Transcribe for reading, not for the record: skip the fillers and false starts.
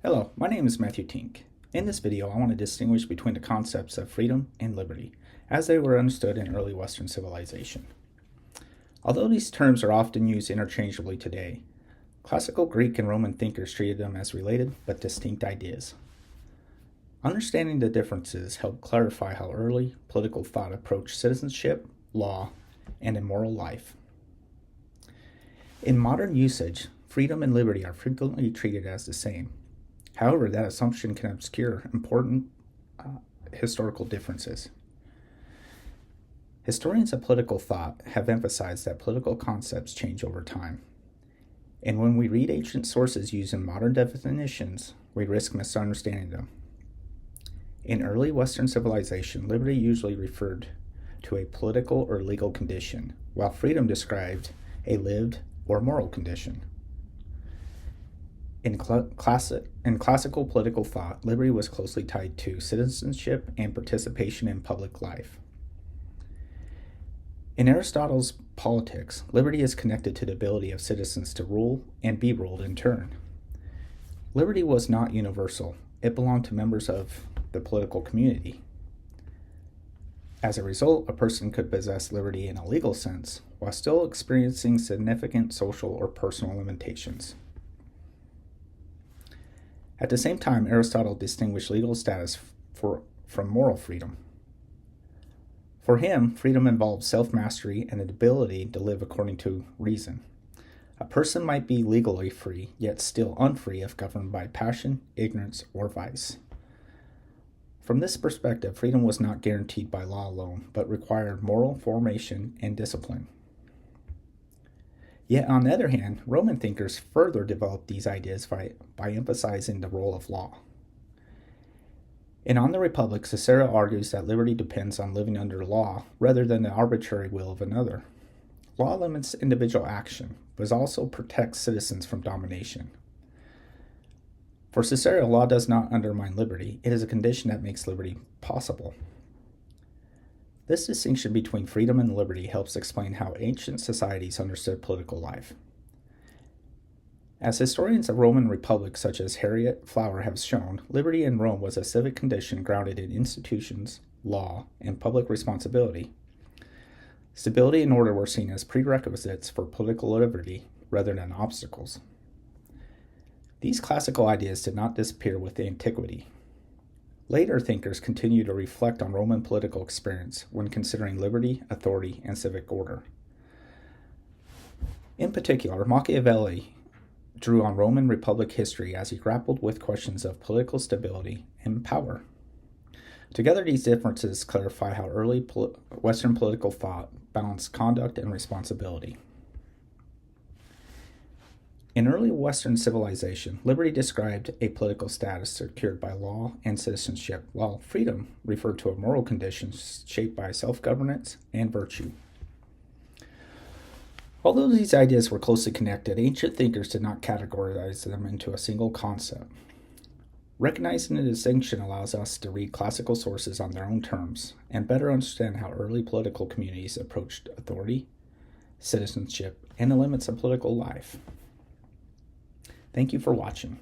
Hello, my name is Matthew Tink. In this video, I want to distinguish between the concepts of freedom and liberty, as they were understood in early Western civilization. Although these terms are often used interchangeably today, classical Greek and Roman thinkers treated them as related but distinct ideas. Understanding the differences helped clarify how early political thought approached citizenship, law, and immoral life. In modern usage, freedom and liberty are frequently treated as the same. However, that assumption can obscure important historical differences. Historians of political thought have emphasized that political concepts change over time. And when we read ancient sources using modern definitions, we risk misunderstanding them. In early Western civilization, liberty usually referred to a political or legal condition, while freedom described a lived or moral condition. In classical political thought, liberty was closely tied to citizenship and participation in public life. In Aristotle's Politics, liberty is connected to the ability of citizens to rule and be ruled in turn. Liberty was not universal. It belonged to members of the political community. As a result, a person could possess liberty in a legal sense while still experiencing significant social or personal limitations. At the same time, Aristotle distinguished legal status from moral freedom. For him, freedom involves self-mastery and the ability to live according to reason. A person might be legally free, yet still unfree if governed by passion, ignorance, or vice. From this perspective, freedom was not guaranteed by law alone, but required moral formation and discipline. Yet, on the other hand, Roman thinkers further developed these ideas by emphasizing the role of law. On the Republic, Cicero argues that liberty depends on living under law rather than the arbitrary will of another. Law limits individual action, but also protects citizens from domination. For Cicero, law does not undermine liberty. It is a condition that makes liberty possible. This distinction between freedom and liberty helps explain how ancient societies understood political life. As historians of Roman republics such as Harriet Flower have shown, liberty in Rome was a civic condition grounded in institutions, law, and public responsibility. Stability and order were seen as prerequisites for political liberty rather than obstacles. These classical ideas did not disappear with antiquity. Later thinkers continue to reflect on Roman political experience when considering liberty, authority, and civic order. In particular, Machiavelli drew on Roman Republic history as he grappled with questions of political stability and power. Together, these differences clarify how early Western political thought balanced conduct and responsibility. In early Western civilization, liberty described a political status secured by law and citizenship, while freedom referred to a moral condition shaped by self-governance and virtue. Although these ideas were closely connected, ancient thinkers did not categorize them into a single concept. Recognizing the distinction allows us to read classical sources on their own terms and better understand how early political communities approached authority, citizenship, and the limits of political life. Thank you for watching.